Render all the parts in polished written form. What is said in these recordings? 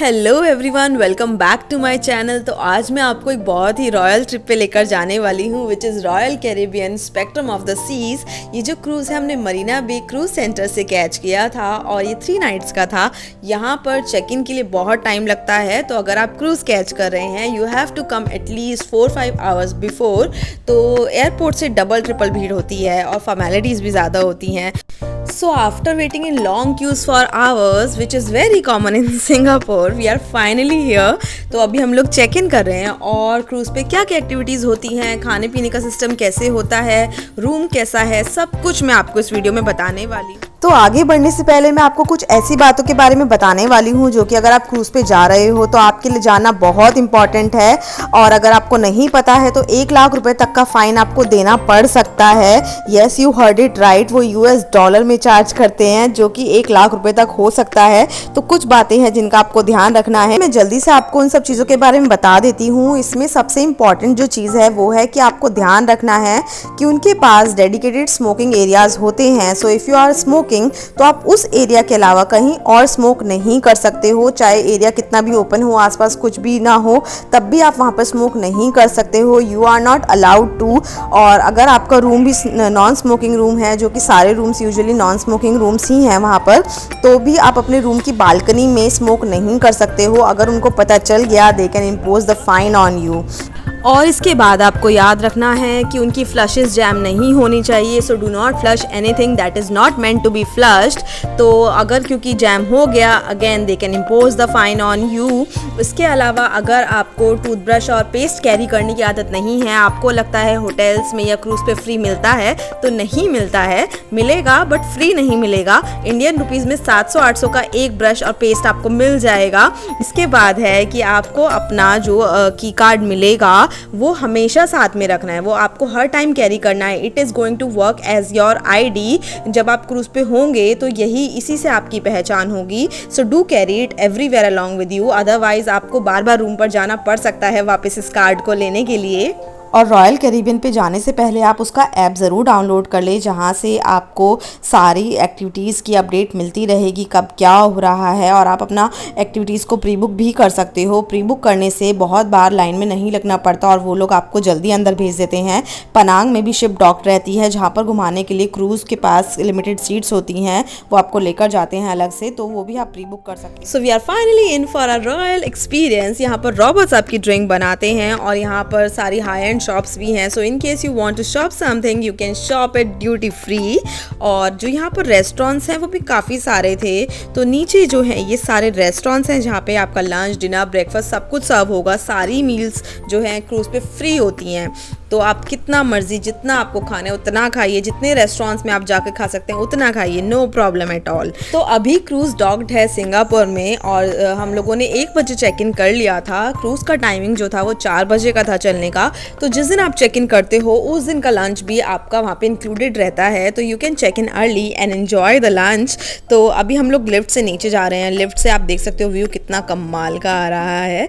Hello everyone, welcome back to my channel. तो आज मैं आपको एक बहुत ही रॉयल ट्रिप पे लेकर जाने वाली हूँ which is Royal Caribbean Spectrum of the Seas. ये जो क्रूज़ है हमने मरीना बे क्रूज़ सेंटर से कैच किया था और ये 3 नाइट्स का था। यहाँ पर चेक इन के लिए बहुत टाइम लगता है, तो अगर आप क्रूज़ कैच कर रहे हैं you have to come at least 4-5 hours before. तो एयरपोर्ट से डबल ट्रिपल भीड़ होती है और फॉर्मेलिटीज़ भी ज़्यादा होती हैं। So after waiting in long queues for hours, which is very common in Singapore, we are finally here। तो अभी हम लोग चेक इन कर रहे हैं और क्रूज़ पे क्या क्या एक्टिविटीज़ होती हैं, खाने पीने का सिस्टम कैसे होता है, रूम कैसा है, सब कुछ मैं आपको इस वीडियो में बताने वाली हूँ। तो आगे बढ़ने से पहले मैं आपको कुछ ऐसी बातों के बारे में बताने वाली हूँ जो कि अगर आप क्रूज़ पे जा रहे हो तो आपके लिए जानना बहुत इंपॉर्टेंट है। और अगर आपको नहीं पता है तो 1 लाख रुपए तक का फ़ाइन आपको देना पड़ सकता है। Yes, you heard it right, वो US डॉलर में चार्ज करते हैं जो कि 1 लाख रुपए तक हो सकता है। तो कुछ बातें हैं जिनका आपको ध्यान रखना है। मैं जल्दी से आपको उन सब चीज़ों के बारे में बता देती हूँ। इसमें सबसे इम्पॉर्टेंट जो चीज़ है वो है कि आपको ध्यान रखना है कि उनके पास डेडिकेटेड स्मोकिंग एरियाज़ होते हैं। So if you are smoking तो आप उस एरिया के अलावा कहीं और स्मोक नहीं कर सकते हो। चाहे एरिया कितना भी ओपन हो, आसपास कुछ भी ना हो, तब भी आप वहाँ पर स्मोक नहीं कर सकते हो। You are not allowed to. और अगर आपका रूम भी नॉन स्मोकिंग रूम है, जो कि सारे rooms usually non smoking rooms ही हैं वहाँ पर, तो भी आप अपने रूम की बालकनी में स्मोक नहीं कर सकते हो। अगर उनको पता चल गया दे can impose the fine on you. और इसके बाद आपको याद रखना है कि उनकी फ्लशेस जैम नहीं होनी चाहिए। So do not flush anything that is not meant to be flushed. तो अगर क्योंकि जैम हो गया again they can impose the fine on you. इसके अलावा अगर आपको टूथब्रश और पेस्ट कैरी करने की आदत नहीं है, आपको लगता है होटल्स में या क्रूज़ पे फ्री मिलता है, तो नहीं मिलता है। मिलेगा बट फ्री नहीं मिलेगा। इंडियन रुपीज़ में 700-800 का एक ब्रश और पेस्ट आपको मिल जाएगा। इसके बाद है कि आपको अपना जो की कार्ड मिलेगा वो हमेशा साथ में रखना है, वो आपको हर टाइम कैरी करना है। It is going to work as your ID। जब आप क्रूज़ पे होंगे तो यही इसी से आपकी पहचान होगी। So do carry it everywhere along with you, otherwise आपको बार बार रूम पर जाना पड़ सकता है वापस इस कार्ड को लेने के लिए। और रॉयल कैरिबियन पे जाने से पहले आप उसका ऐप ज़रूर डाउनलोड कर लें, जहाँ से आपको सारी एक्टिविटीज़ की अपडेट मिलती रहेगी, कब क्या हो रहा है। और आप अपना एक्टिविटीज़ को प्री बुक भी कर सकते हो। प्री बुक करने से बहुत बार लाइन में नहीं लगना पड़ता और वो लोग आपको जल्दी अंदर भेज देते हैं। पनांग में भी शिप डॉक रहती है, जहाँ पर घुमाने के लिए क्रूज़ के पास लिमिटेड सीट्स होती हैं, वो आपको लेकर जाते हैं अलग से, तो वो भी आप प्री बुक कर सकते हैं। So we are finally in for a royal experience. यहाँ पर रॉबर्ट्स आपकी ड्रिंक बनाते हैं और यहाँ पर सारी हाई एंड शॉप्स भी हैं। So in case you want to shop something you can shop it duty free. और जो यहाँ पर रेस्टोरेंट्स हैं वो भी काफ़ी सारे थे। तो नीचे जो है ये सारे रेस्टोरेंट्स हैं जहाँ पे आपका लंच, डिनर, ब्रेकफास्ट सब कुछ सर्व होगा। सारी मील्स जो हैं क्रूज़ पे फ्री होती हैं। तो आप कितना मर्जी जितना आपको खाना है उतना खाइए, जितने रेस्टोरेंट्स में आप जाकर खा सकते हैं उतना खाइए, नो प्रॉब्लम एट ऑल। तो अभी क्रूज़ डॉक्ड है सिंगापुर में और हम लोगों ने 1 बजे चेक इन कर लिया था। क्रूज़ का टाइमिंग जो था वो 4 बजे का था चलने का। तो जिस दिन आप चेक इन करते हो उस दिन का लंच भी आपका वहाँ पे इंक्लूडेड रहता है। तो you can check in early and enjoy the lunch. तो अभी हम लोग लिफ्ट से नीचे जा रहे हैं। लिफ्ट से आप देख सकते हो व्यू कितना कमाल का आ रहा है।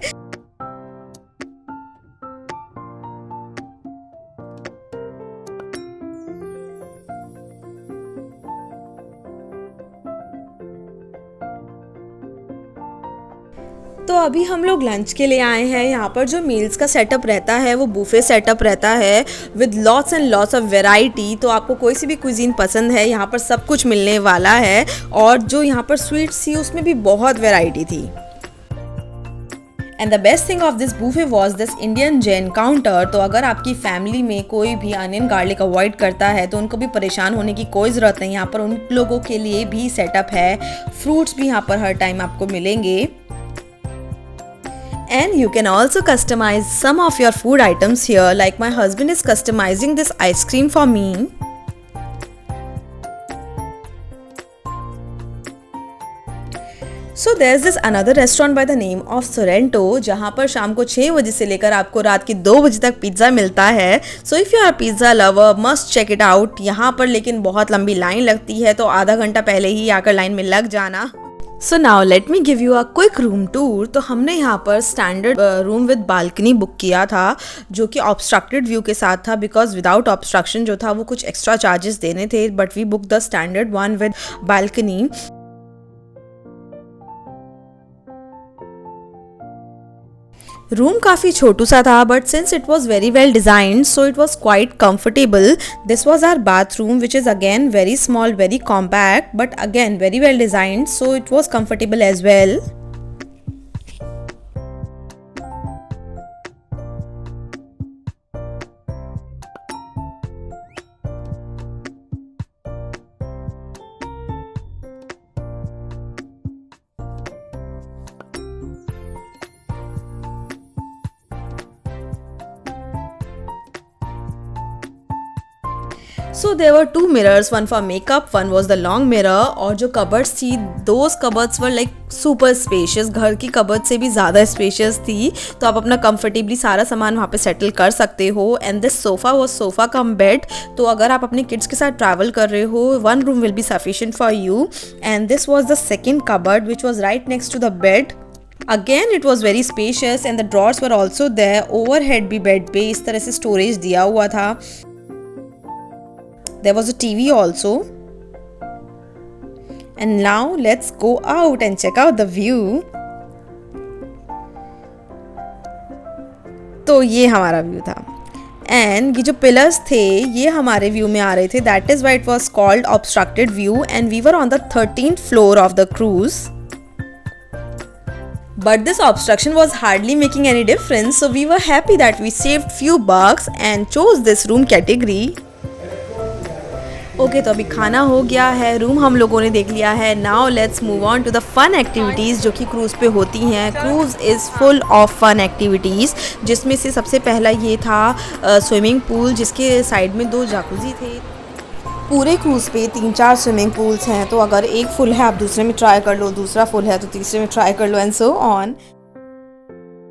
तो अभी हम लोग लंच के लिए आए हैं। यहाँ पर जो मील्स का सेटअप रहता है वो बुफे सेटअप रहता है with lots and lots of variety. तो आपको कोई सी भी कुजीन पसंद है यहाँ पर सब कुछ मिलने वाला है। और जो यहाँ पर स्वीट्स थी उसमें भी बहुत वैरायटी थी। And the best thing of this buffet was this Indian Jain counter. तो अगर आपकी फैमिली में कोई भी अनियन गार्लिक अवॉइड करता है तो उनको भी परेशान होने की कोई ज़रूरत नहीं। यहाँ पर उन लोगों के लिए भी सेटअप है। फ्रूट्स भी यहाँ पर हर टाइम आपको मिलेंगे। And you can also customize some of your food items here, like my husband is customizing this ice cream for me. So there's this another restaurant by the name of Sorrento, जहाँ पर शाम को 6 बजे से लेकर आपको रात के 2 बजे तक पिज़्ज़ा मिलता है। So if you are pizza lover, must check it out। यहाँ पर लेकिन बहुत लंबी लाइन लगती है, तो आधा घंटा पहले ही आकर लाइन में लग जाना। So now let me give you a quick room tour. तो हमने यहाँ पर standard room with balcony book किया था, जो कि ऑब्स्ट्रक्टेड व्यू के साथ था, बिकॉज विदाउट ऑब्स्ट्रक्शन जो था वो कुछ एक्स्ट्रा चार्जेस देने थे, but we book the standard one with balcony. Room काफ़ी छोटू सा था but since it was very well designed so it was quite comfortable. This was our bathroom which is again very small very compact but again very well designed so it was comfortable as well. So there were two mirrors, one for makeup, one was the long mirror. और जो cupboards थी, those cupboards were like super spacious. घर की cupboard से भी ज़्यादा spacious थी, तो आप अपना comfortably सारा सामान वहाँ पे settle कर सकते हो. And this sofa was sofa cum bed. तो अगर आप अपने kids के साथ travel कर रहे हो, one room will be sufficient for you. And this was the second cupboard which was right next to the bed. Again it was very spacious and the drawers were also there. Overhead भी bed पे इस तरह से storage दिया हुआ था. There was a TV also. And now let's go out and check out the view. तो ये हमारा व्यू था. एंड ये जो पिलर्स थे ये हमारे व्यू में आ रहे थे. That is why it was called obstructed view and we were on the 13th floor of the cruise. But this obstruction was hardly making any difference, so we were happy that we saved few bucks and chose this room category. Okay तो अभी खाना हो गया है, room हम लोगों ने देख लिया है. Now let's move on to the fun activities जो कि क्रूज़ पे होती हैं. Cruise is full of fun activities जिसमें से सबसे पहला ये था स्विमिंग पूल जिसके साइड में 2 जाकुजी थे. पूरे क्रूज़ पे 3-4 स्विमिंग पूल्स हैं, तो अगर एक फुल है आप दूसरे में ट्राई कर लो, दूसरा फुल है तो तीसरे में ट्राई कर लो एंड सो ऑन.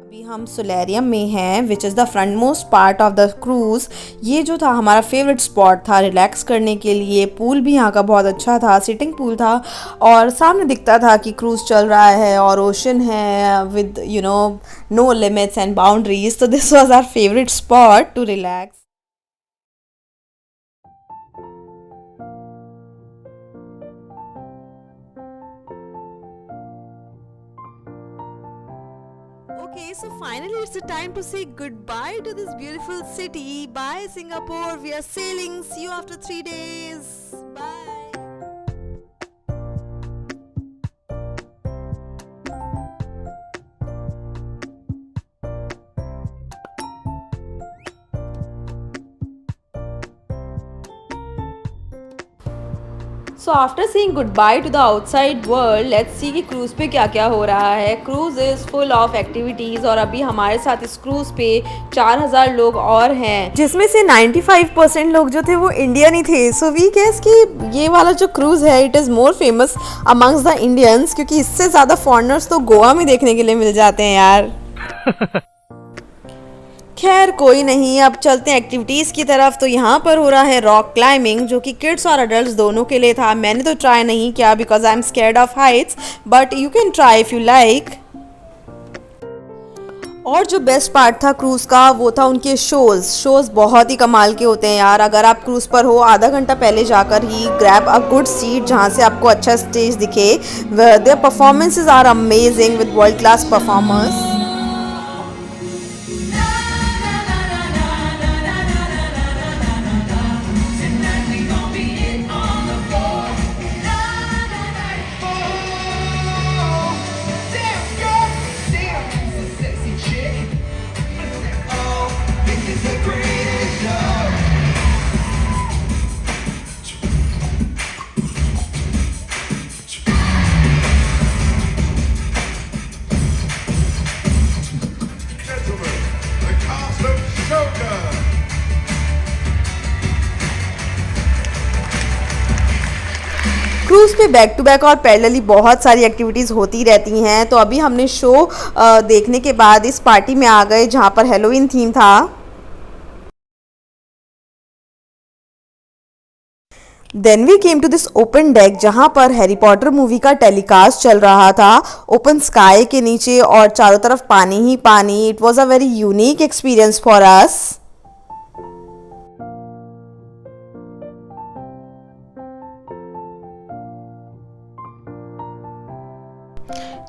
अभी हम सोलेरियम में हैं which is the front most part of the cruise. ये जो था हमारा फेवरेट स्पॉट था रिलैक्स करने के लिए. पूल भी यहाँ का बहुत अच्छा था, सिटिंग पूल था और सामने दिखता था कि क्रूज़ चल रहा है और ओशन है with you know no limits and boundaries. तो this was our favourite spot to relax. Okay, so finally it's the time to say goodbye to this beautiful city. Bye Singapore, we are sailing. See you after 3 days. Bye. So after saying goodbye to the outside world, let's see कि cruise पे क्या क्या हो रहा है. Cruise is full of activities और अभी हमारे साथ इस क्रूज़ पे 4000 लोग और हैं जिसमें से 95% लोग जो थे वो इंडियन ही थे. सो वी गेस कि ये वाला जो क्रूज़ है it is more famous amongst the Indians क्योंकि इससे ज़्यादा फॉरेनर्स तो गोवा में देखने के लिए मिल जाते हैं यार. खैर कोई नहीं, अब चलते हैं एक्टिविटीज़ की तरफ. तो यहाँ पर हो रहा है रॉक क्लाइंबिंग जो कि किड्स और अडल्ट्स दोनों के लिए था. मैंने तो ट्राई नहीं किया because I am scared of Heights but you can try if you like. और जो बेस्ट पार्ट था क्रूज़ का वो था उनके शोज़ बहुत ही कमाल के होते हैं यार. अगर आप क्रूज़ पर हो आधा घंटा पहले जाकर ही ग्रैब अ गुड सीट जहाँ से आपको अच्छा स्टेज दिखे. Their performances are amazing with world class performers. Cruise पे बैक टू बैक और पैरेलली बहुत सारी एक्टिविटीज़ होती रहती हैं. तो अभी हमने शो देखने के बाद इस पार्टी में आ गए जहाँ पर हेलोवीन थीम था. Then we came to this open deck जहाँ पर हैरी पॉटर मूवी का टेलीकास्ट चल रहा था ओपन स्काई के नीचे और चारों तरफ पानी ही पानी. It was a very unique experience for us.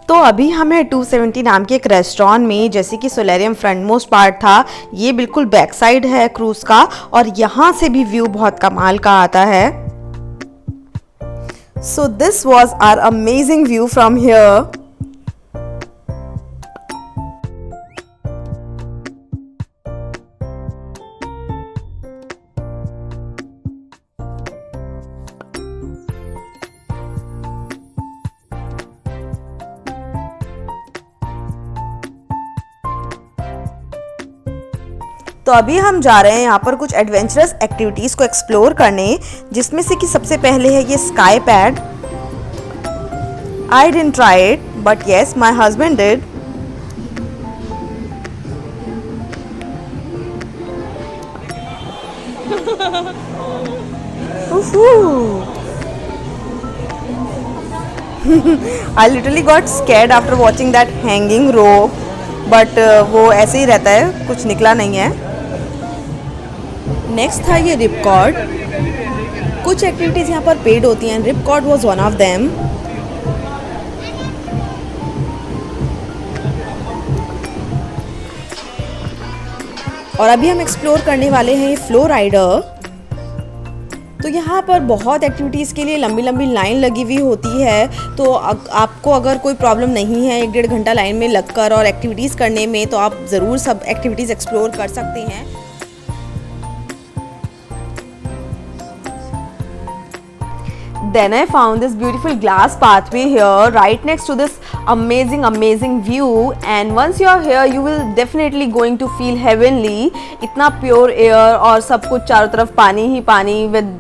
तो अभी हमें 270 नाम के एक रेस्टोरेंट में, जैसे कि सोलेरियम फ्रंट मोस्ट पार्ट था, ये बिल्कुल बैक साइड है क्रूज का, और यहाँ से भी व्यू बहुत कमाल का आता है। So this was our amazing view from here. तो अभी हम जा रहे हैं यहाँ पर कुछ एडवेंचरस एक्टिविटीज़ को एक्सप्लोर करने, जिसमें से कि सबसे पहले है ये sky pad. I didn't try it but yes my husband did. I literally got scared after watching that hanging rope, but वो ऐसे ही रहता है, कुछ निकला नहीं है। नेक्स्ट था ये रिपकॉर्ड। कुछ एक्टिविटीज़ यहाँ पर पेड होती हैं, रिपकॉर्ड वॉज वन ऑफ देम। और अभी हम एक्सप्लोर करने वाले हैं ये फ्लो राइडर। तो यहाँ पर बहुत एक्टिविटीज़ के लिए लंबी लंबी लाइन लगी हुई होती है, तो आपको अगर कोई प्रॉब्लम नहीं है 1-1.5 घंटा लाइन में लगकर और एक्टिविटीज़ करने में, तो आप ज़रूर सब एक्टिविटीज़ एक्सप्लोर कर सकते हैं। Then I found this beautiful glass pathway here right next to this amazing view, and once you are here you will definitely going to feel heavenly. इतना pure air और सब कुछ चारों तरफ पानी ही पानी with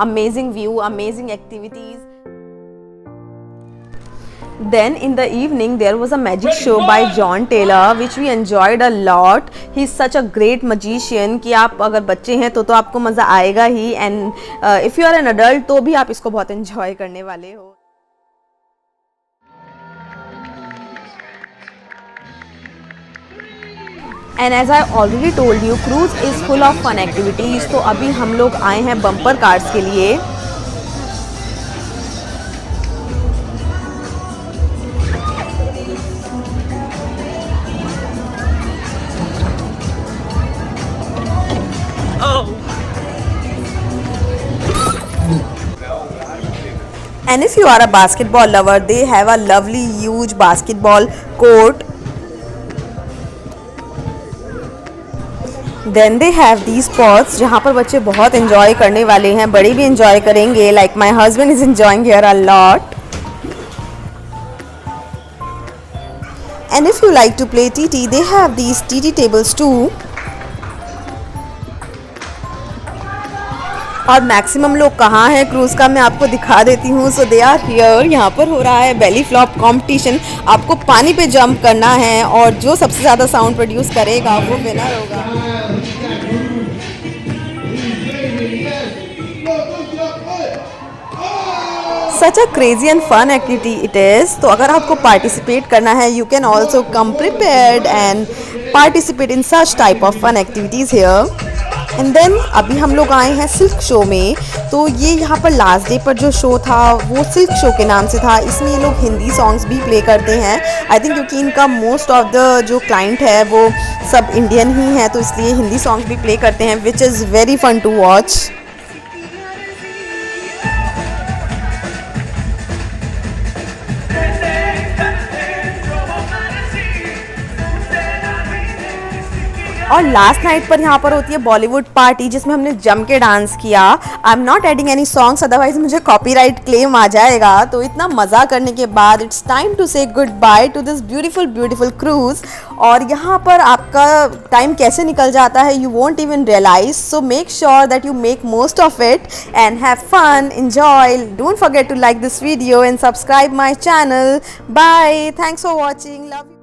amazing view, amazing activities. Then in the evening there was a magic show by John Taylor which we enjoyed a lot. He is such a great magician कि आप अगर बच्चे हैं तो आपको मज़ा आएगा ही, and if you are an adult तो भी आप इसको बहुत enjoy करने वाले हो। And as I already told you, cruise is full of fun activities. तो अभी हम लोग आए हैं बम्पर कार्स के लिए। And if you are a basketball lover, they have a lovely huge basketball court. Then they have these spots जहाँ पर बच्चे बहुत enjoy करने वाले हैं, बड़े भी enjoy करेंगे। Like my husband is enjoying here a lot. And if you like to play TT, they have these TT tables too. और मैक्सिमम लोग कहाँ हैं क्रूज़ का मैं आपको दिखा देती हूँ। सो दे आर हियर। यहाँ पर हो रहा है बेली फ्लॉप कंपटीशन। आपको पानी पे जंप करना है और जो सबसे ज़्यादा साउंड प्रोड्यूस करेगा वो विनर होगा। Such a crazy and fun activity it is. तो अगर आपको पार्टिसिपेट करना है, you can also come prepared and participate in such type of fun activities here. And then अभी हम लोग आए हैं सिल्क शो में। तो ये यहाँ पर लास्ट डे पर जो शो था वो सिल्क शो के नाम से था। इसमें ये लोग हिंदी सॉन्ग्स भी प्ले करते हैं, आई थिंक क्योंकि इनका मोस्ट ऑफ द जो क्लाइंट है वो सब इंडियन ही है, तो इसलिए हिंदी सॉन्ग्स भी प्ले करते हैं, which is very fun to watch. और लास्ट नाइट पर यहाँ पर होती है बॉलीवुड पार्टी, जिसमें हमने जम के डांस किया। I am not adding any songs, otherwise मुझे कॉपीराइट क्लेम आ जाएगा। तो इतना मज़ा करने के बाद it's time to say good bye to this beautiful cruise. और यहाँ पर आपका टाइम कैसे निकल जाता है you won't even realise. So make sure that you make most of it and have fun, enjoy. Don't forget to like this video and subscribe my channel. Bye, thanks for watching, love you.